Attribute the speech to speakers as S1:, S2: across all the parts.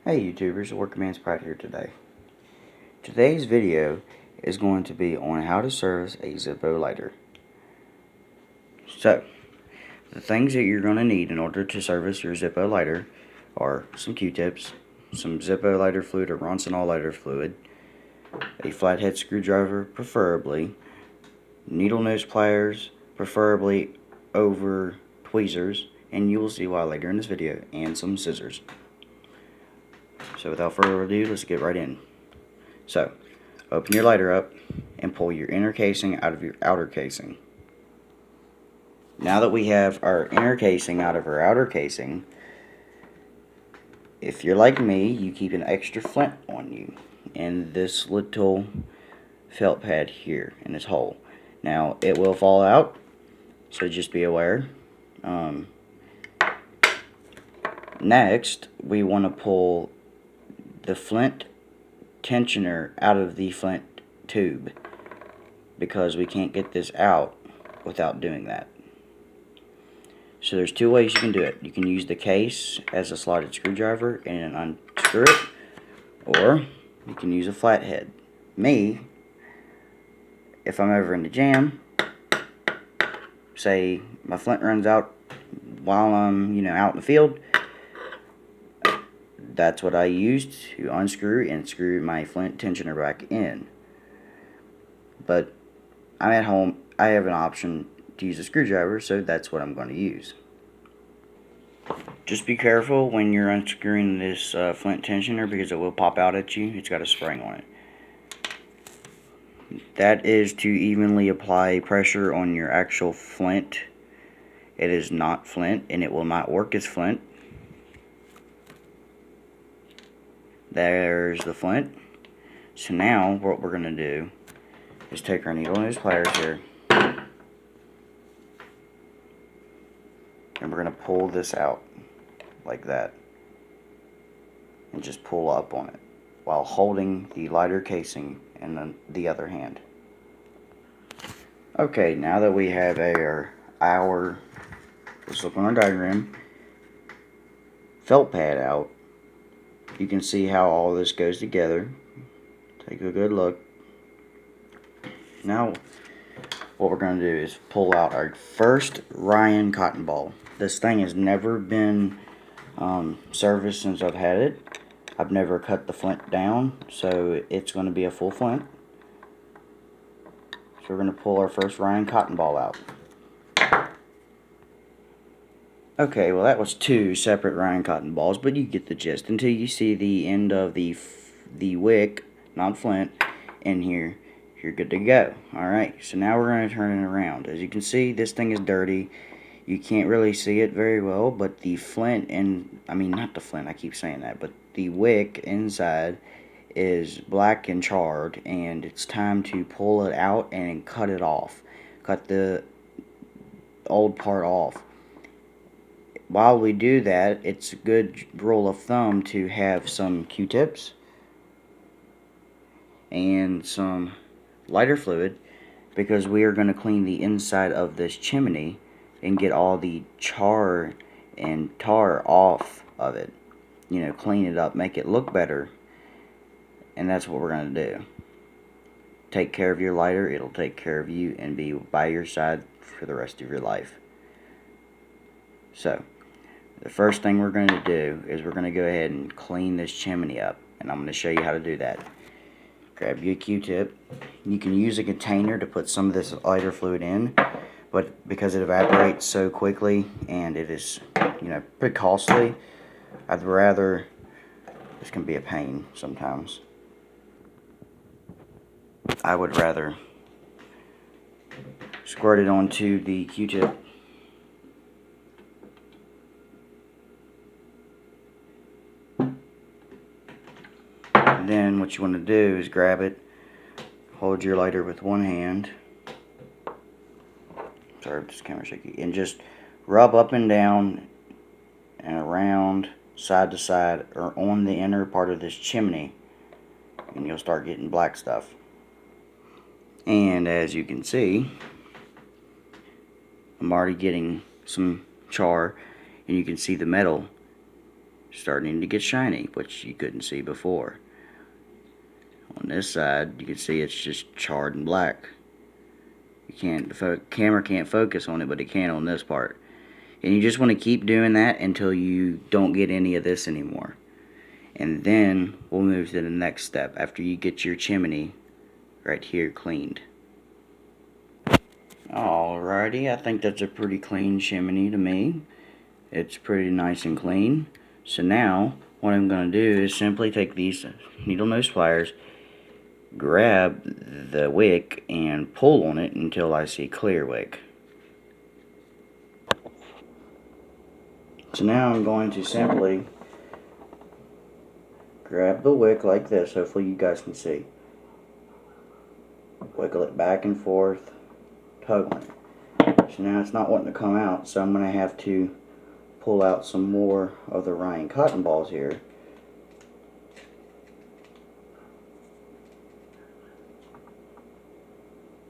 S1: Hey YouTubers, Workman's Pride here today. Today's video is going to be on how to service a Zippo lighter. So, the things that you're going to need in order to service your Zippo lighter are some Q-tips, some Zippo lighter fluid or Ronson lighter fluid, a flathead screwdriver preferably, needle nose pliers preferably over tweezers, and you will see why later in this video, and some scissors. So without further ado, let's get right in. So, open your lighter up and pull your inner casing out of your outer casing. Now that we have our inner casing out of our outer casing, if you're like me, you keep an extra flint on you in this little felt pad here in this hole. Now, it will fall out, so just be aware. Next, we want to pull the flint tensioner out of the flint tube, because we can't get this out without doing that. So there's two ways you can do it. You can use the case as a slotted screwdriver and unscrew it, or you can use a flathead. Me, if I'm ever in the jam, say my flint runs out while I'm out in the field, that's what I used to unscrew and screw my flint tensioner back in. But I'm at home, I have an option to use a screwdriver, so that's what I'm going to use. Just be careful when you're unscrewing this flint tensioner, because it will pop out at you. It's got a spring on it. That is to evenly apply pressure on your actual flint. It is not flint, and it will not work as flint. There's the flint. So now what we're going to do is take our needle nose pliers here, and we're going to pull this out like that, and just pull up on it while holding the lighter casing in the other hand. Okay, now that we have let's look on our diagram, felt pad out, you can see how all this goes together. Take a good look. Now what we're going to do is pull out our first Ryan cotton ball. This thing has never been serviced since I've had it. I've never cut the flint down, so it's going to be a full flint. So we're going to pull our first Ryan cotton ball out. Okay, well that was two separate Ryan cotton balls, but you get the gist. Until you see the end of the wick, not flint, in here, you're good to go. Alright, so now we're going to turn it around. As you can see, this thing is dirty. You can't really see it very well, but the flint, not the flint, I keep saying that, but the wick inside is black and charred, and it's time to pull it out and cut it off. Cut the old part off. While we do that, it's a good rule of thumb to have some Q-tips and some lighter fluid, because we are going to clean the inside of this chimney and get all the char and tar off of it. Clean it up, make it look better, and that's what we're going to do. Take care of your lighter, it'll take care of you and be by your side for the rest of your life. So, the first thing we're going to do is we're going to go ahead and clean this chimney up, and I'm going to show you how to do that. Grab your Q-tip. You can use a container to put some of this lighter fluid in, but because it evaporates so quickly and it is, pretty costly, I'd rather, this can be a pain sometimes, I would rather squirt it onto the Q-tip. Then what you want to do is grab it, hold your lighter with one hand, sorry if this camera's shaky, and just rub up and down and around, side to side, or on the inner part of this chimney, and you'll start getting black stuff. And as you can see, I'm already getting some char, and you can see the metal starting to get shiny, which you couldn't see before. On this side, you can see it's just charred and black. The camera can't focus on it, but it can on this part. And you just want to keep doing that until you don't get any of this anymore. And then we'll move to the next step after you get your chimney right here cleaned. Alrighty, I think that's a pretty clean chimney to me. It's pretty nice and clean. So now, what I'm going to do is simply take these needle nose pliers, grab the wick, and pull on it until I see clear wick. So now I'm going to simply grab the wick like this. Hopefully you guys can see. Wiggle it back and forth, tug on it. So now it's not wanting to come out, so I'm going to have to pull out some more of the Ryan cotton balls here.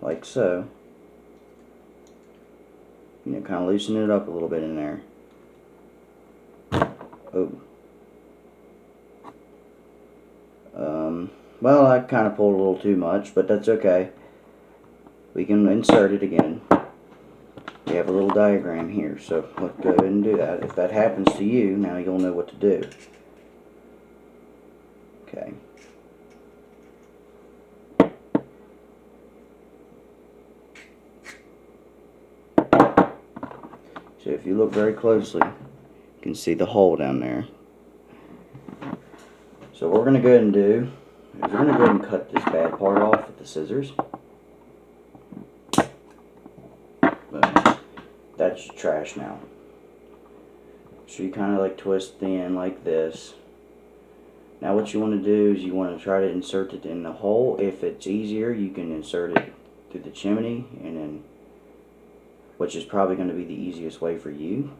S1: Like so. You know, kind of loosen it up a little bit in there. Oh. Well, I kind of pulled a little too much, but that's okay. We can insert it again. We have a little diagram here, so let's go ahead and do that. If that happens to you, now you'll know what to do. Okay. So if you look very closely, you can see the hole down there. So what we're going to go ahead and do is we're going to go ahead and cut this bad part off with the scissors. Boom. That's trash now. So you kind of like twist the end like this. Now what you want to do is you want to try to insert it in the hole. If it's easier, you can insert it through the chimney, and then, which is probably going to be the easiest way for you.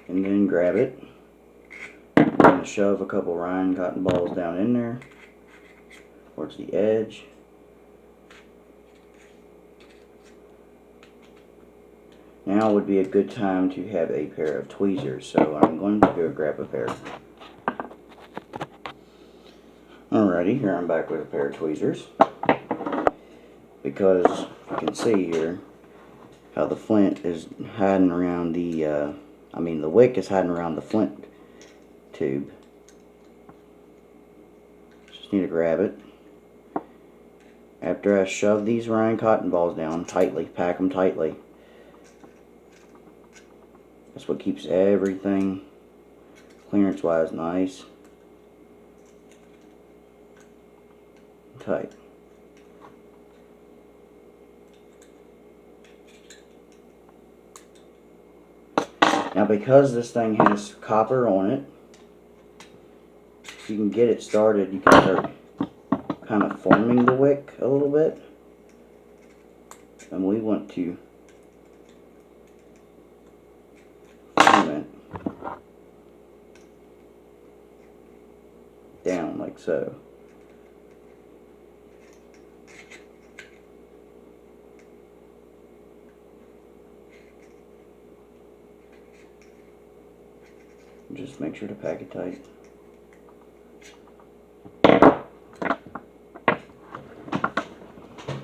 S1: And then grab it. I'm going to shove a couple Ryan cotton balls down in there towards the edge. Now would be a good time to have a pair of tweezers, so I'm going to go grab a pair. Alrighty, here I'm back with a pair of tweezers. Because you can see here how the flint is hiding around the wick is hiding around the flint tube. Just need to grab it. After I shove these Ryan cotton balls down tightly, pack them tightly. That's what keeps everything clearance wise nice, tight. Now because this thing has copper on it, if you can get it started, you can start kind of forming the wick a little bit. And we want to form it down like so. Just make sure to pack it tight.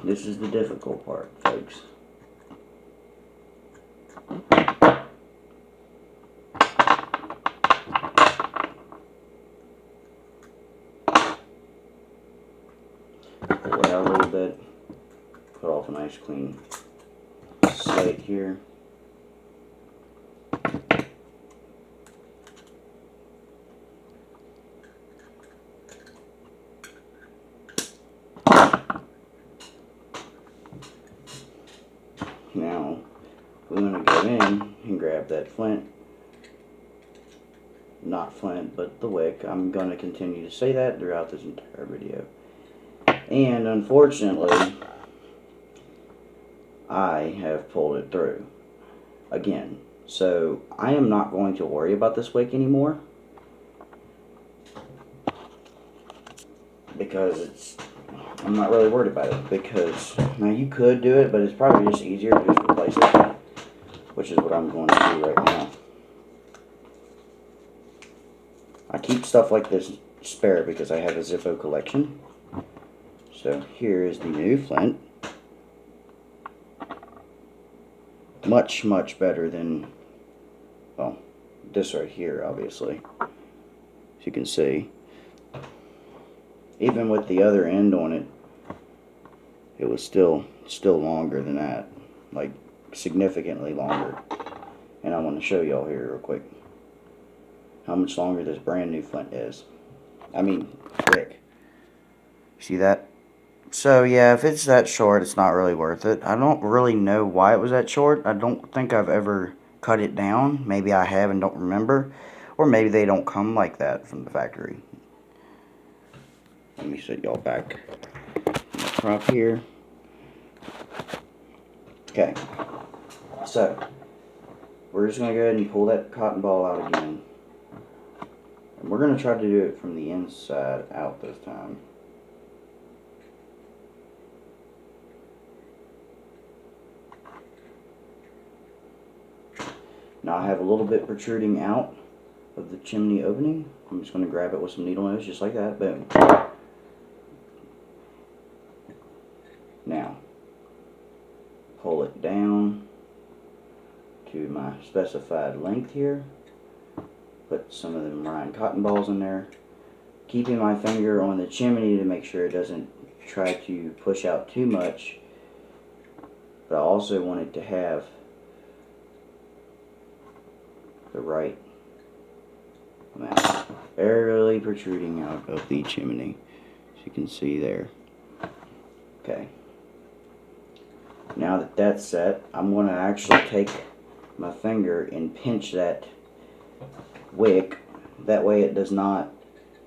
S1: This is the difficult part, folks. Pull it out a little bit. Put off a nice clean slate here. Now, we're going to go in and grab that flint. Not flint, but the wick. I'm going to continue to say that throughout this entire video. And unfortunately, I have pulled it through again. So, I am not going to worry about this wick anymore. Because I'm not really worried about it, because now you could do it, but it's probably just easier to just replace it. which is what I'm going to do right now. I keep stuff like this spare because I have a Zippo collection. So here is the new flint. Much, much better than, well, this right here, obviously. As you can see. Even with the other end on it, it was still longer than that. Like, significantly longer. And I want to show y'all here real quick how much longer this brand new flint is. I mean, Wick. See that? So yeah, if it's that short, it's not really worth it. I don't really know why it was that short. I don't think I've ever cut it down. Maybe I have and don't remember. Or maybe they don't come like that from the factory. Let me set y'all back in the prop here. Okay. So, we're just going to go ahead and pull that cotton ball out again. And we're going to try to do it from the inside out this time. Now I have a little bit protruding out of the chimney opening. I'm just going to grab it with some needle nose just like that. Boom. Now, pull it down to my specified length here. Put some of them round cotton balls in there. Keeping my finger on the chimney to make sure it doesn't try to push out too much. But I also want it to have the right amount. Barely protruding out of the chimney. As you can see there. Okay. Now that that's set, I'm going to actually take my finger and pinch that wick. That way it does not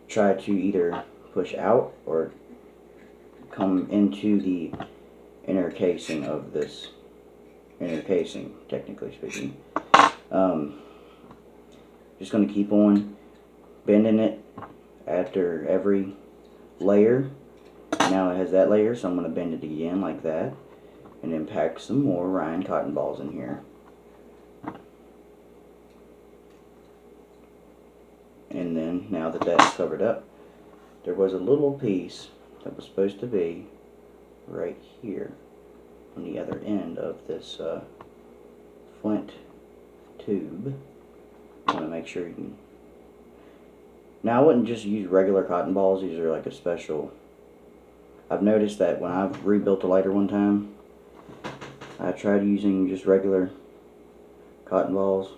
S1: try to either push out or come into the inner casing of this. Inner casing, technically speaking. Just going to keep on bending it after every layer. Now it has that layer, so I'm going to bend it again like that. And then pack some more Ryan cotton balls in here. And then, now that that's covered up, there was a little piece that was supposed to be right here on the other end of this flint tube. I want to make sure you can... Now I wouldn't just use regular cotton balls, these are like a special... I've noticed that when I've rebuilt a lighter one time, I tried using just regular cotton balls.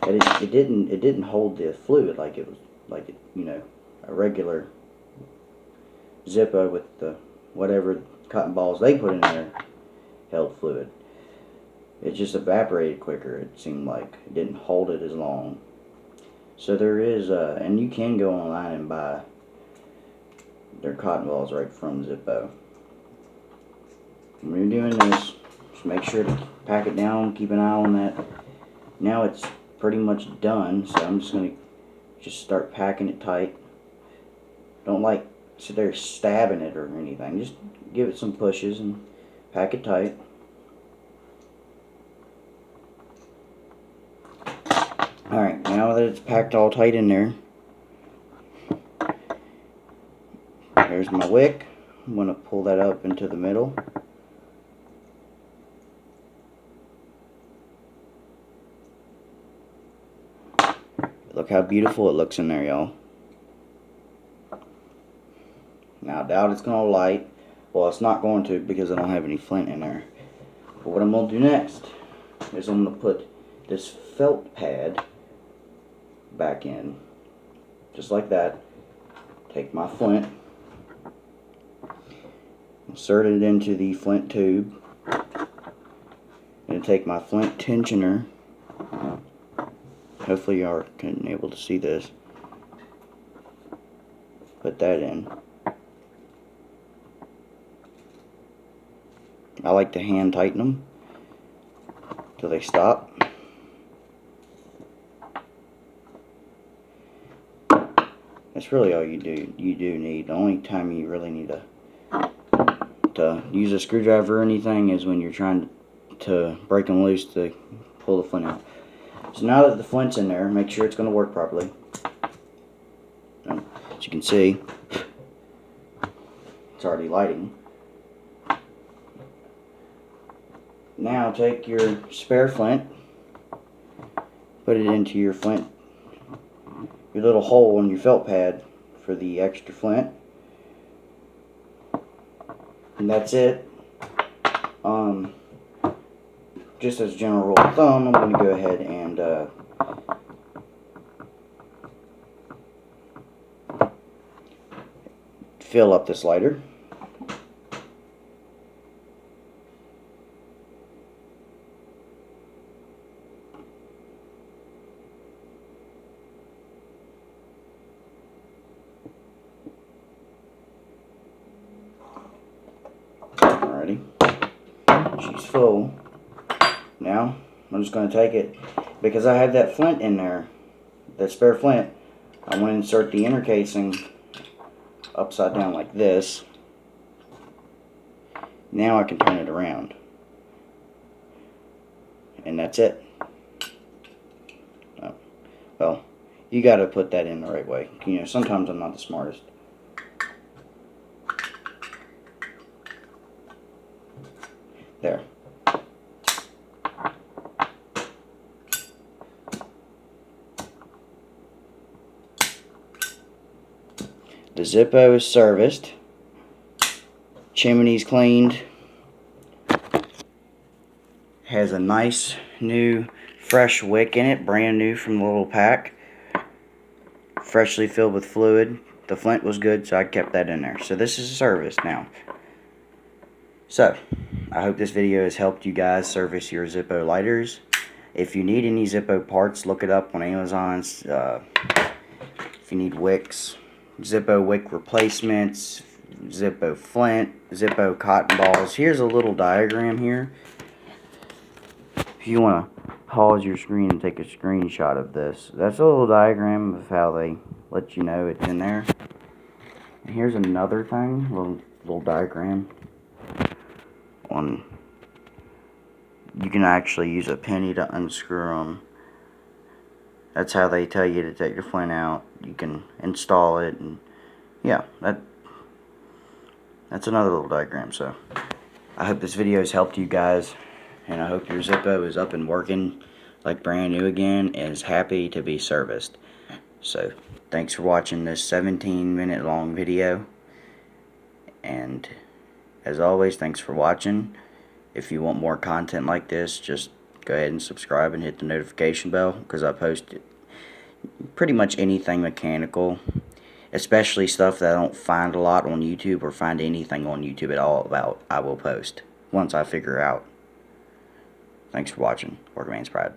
S1: And it didn't hold the fluid like it was, like it, you know, a regular Zippo with the whatever cotton balls they put in there held fluid. It just evaporated quicker. It seemed like it didn't hold it as long. So there is, and you can go online and buy their cotton balls right from Zippo. When you're doing this, just make sure to pack it down, keep an eye on that. Now it's pretty much done, so I'm just going to just start packing it tight. Don't like sit there stabbing it or anything. Just give it some pushes and pack it tight. Alright, now that it's packed all tight in there, there's my wick. I'm going to pull that up into the middle. Look how beautiful it looks in there, y'all. Now, I doubt it's going to light. Well, it's not going to because I don't have any flint in there. But what I'm going to do next is I'm going to put this felt pad back in. Just like that. Take my flint. Insert it into the flint tube. And take my flint tensioner. Hopefully you are able to see this. Put that in. I like to hand tighten them till they stop. That's really all you do need. The only time you really need to use a screwdriver or anything is when you're trying to break them loose to pull the flint out. So now that the flint's in there, make sure it's going to work properly. As you can see, it's already lighting. Now take your spare flint, put it into your flint, your little hole in your felt pad for the extra flint, and that's it. Just as a general rule of thumb, I'm going to go ahead and fill up this lighter. Alrighty, she's full. Now I'm just going to take it, because I have that flint in there, that spare flint. I want to insert the inner casing upside down like this. Now I can turn it around, and that's it. Oh, well, you got to put that in the right way. You know, sometimes I'm not the smartest. There. The Zippo is serviced. Chimney's cleaned. Has a nice new fresh wick in it, brand new from the little pack. Freshly filled with fluid. The flint was good, so I kept that in there. So this is serviced now. So, I hope this video has helped you guys service your Zippo lighters. If you need any Zippo parts, look it up on Amazon. If you need wicks, Zippo wick replacements, Zippo flint, Zippo cotton balls. Here's a little diagram here. If you want to pause your screen and take a screenshot of this. That's a little diagram of how they let you know it's in there. And here's another thing, little diagram on. You can actually use a penny to unscrew them. That's how they tell you to take your flint out. You can install it, and yeah, that's another little diagram. So I hope this video has helped you guys, and I hope your Zippo is up and working like brand new again and is happy to be serviced. So thanks for watching this 17-minute long video, and as always, thanks for watching. If you want more content like this, just go ahead and subscribe and hit the notification bell, because I post pretty much anything mechanical, especially stuff that I don't find a lot on YouTube or find anything on YouTube at all about. I will post once I figure out. Thanks for watching. Workman's Pride.